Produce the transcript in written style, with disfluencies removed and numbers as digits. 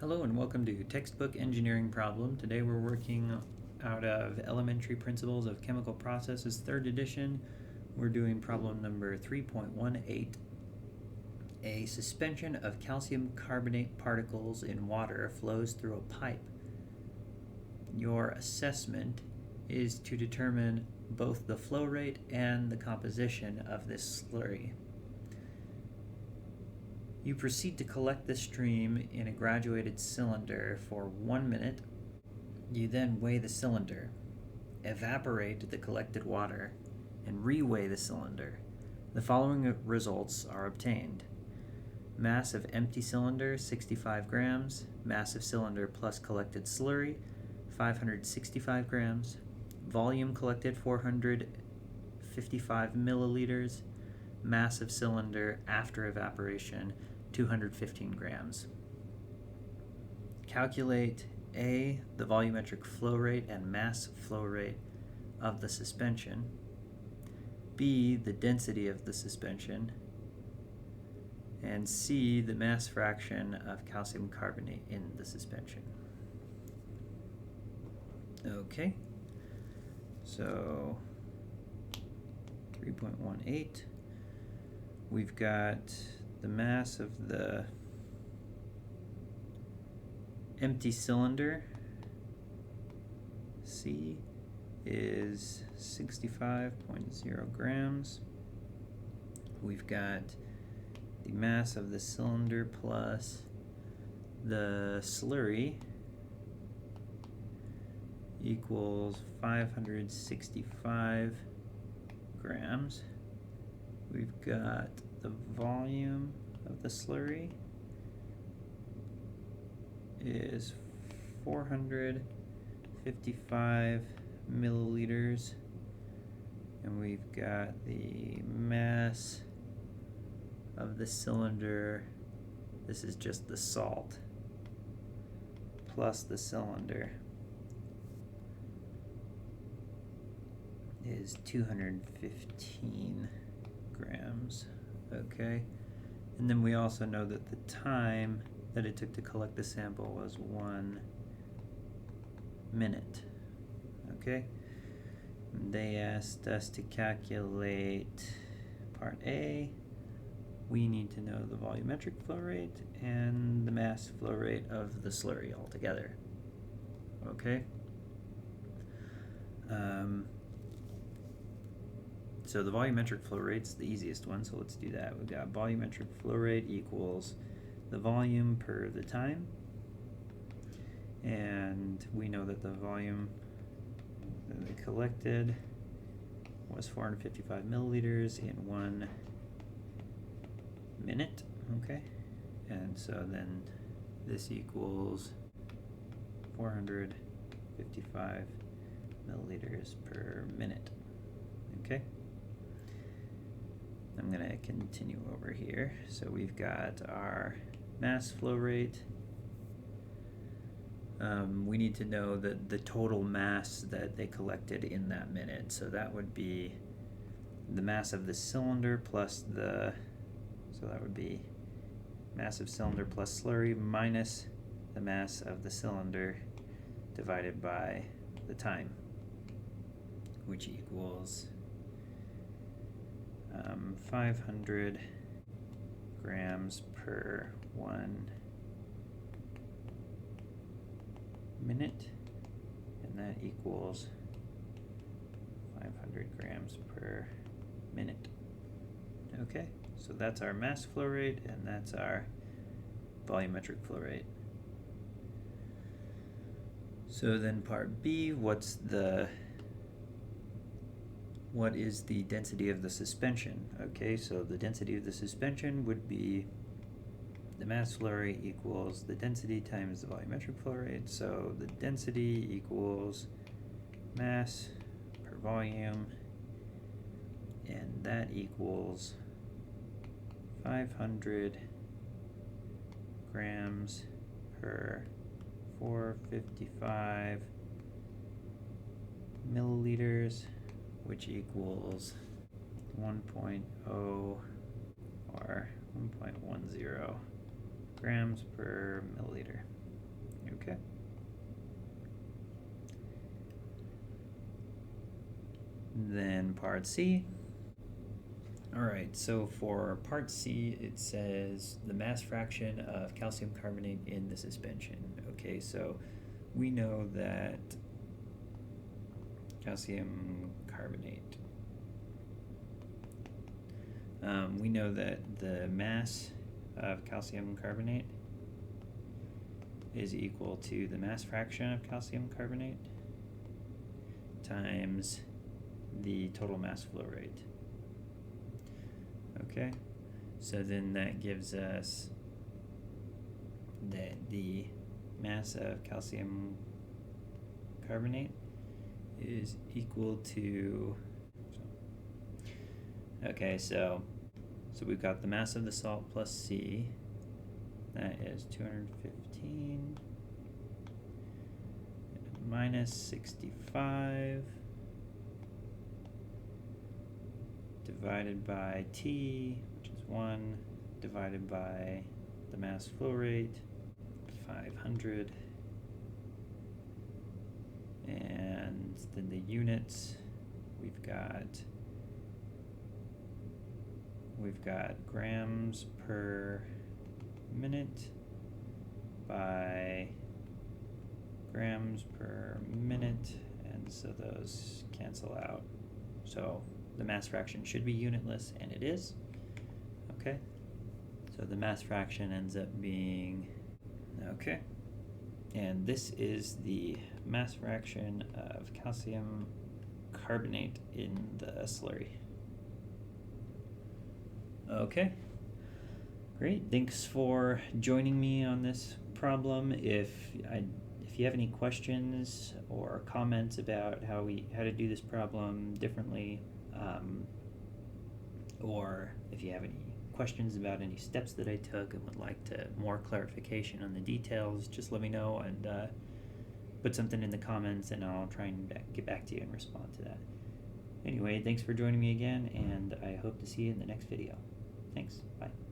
Hello and welcome to Textbook Engineering Problem. Today we're working out of Elementary Principles of Chemical Processes, 3rd edition. We're doing problem number 3.18. A suspension of calcium carbonate particles in water flows through a pipe. Your assessment is to determine both the flow rate and the composition of this slurry. You proceed to collect the stream in a graduated cylinder for 1 minute. You then weigh the cylinder, evaporate the collected water, and reweigh the cylinder. The following results are obtained. Mass of empty cylinder, 65 grams. Mass of cylinder plus collected slurry, 565 grams. Volume collected, 455 milliliters. Mass of cylinder after evaporation, 215 grams. Calculate A, the volumetric flow rate and mass flow rate of the suspension, B, the density of the suspension, and C, the mass fraction of calcium carbonate in the suspension. Okay, so 3.18. We've got the mass of the empty cylinder, C, is 65.0 grams. We've got the mass of the cylinder plus the slurry equals 565 grams. We've got the volume of the slurry is 455 milliliters, and we've got the mass of the cylinder, this is just the salt, plus the cylinder, is 215 grams. Okay, and then we also know that the time that it took to collect the sample was 1 minute. Okay, and they asked us to calculate part A. We need to know the volumetric flow rate and the mass flow rate of the slurry altogether. Okay. So the volumetric flow rate's the easiest one, so let's do that. We've got volumetric flow rate equals the volume per the time, and we know that the volume that they collected was 455 milliliters in 1 minute, okay? And so then this equals 455 milliliters per minute, okay? I'm going to continue over here. So we've got our mass flow rate. We need to know the total mass that they collected in that minute. So that would be the mass of the cylinder plus so that would be mass of cylinder plus slurry minus the mass of the cylinder divided by the time, which equals 500 grams per 1 minute, and that equals 500 grams per minute. Okay, so that's our mass flow rate and that's our volumetric flow rate. So then part B, what is the density of the suspension? Okay, so the density of the suspension would be the mass flow rate equals the density times the volumetric flow rate. So the density equals mass per volume, and that equals 500 grams per 455 milliliters, which equals 1.0 or 1.10 grams per milliliter. Okay. Then part C. Alright, so for part C, it says the mass fraction of calcium carbonate in the suspension. Okay, so we know that calcium carbonate, we know that the mass of calcium carbonate is equal to the mass fraction of calcium carbonate times the total mass flow rate. Okay, so then that gives us that the mass of calcium carbonate is equal to, okay, so we've got the mass of the salt plus C, that is 215 minus 65 divided by T, which is 1, divided by the mass flow rate, 500, and then the units, we've got grams per minute by grams per minute, and so those cancel out. So the mass fraction should be unitless, and it is. Okay, so the mass fraction ends up being, okay, and this is the mass fraction of calcium carbonate in the slurry. Okay, great. Thanks for joining me on this problem. If you have any questions or comments about how to do this problem differently, or if you have any questions about any steps that I took and would like more clarification on the details, just let me know and put something in the comments, and I'll try and get back to you and respond to that. Anyway, thanks for joining me again, and I hope to see you in the next video. Thanks. Bye.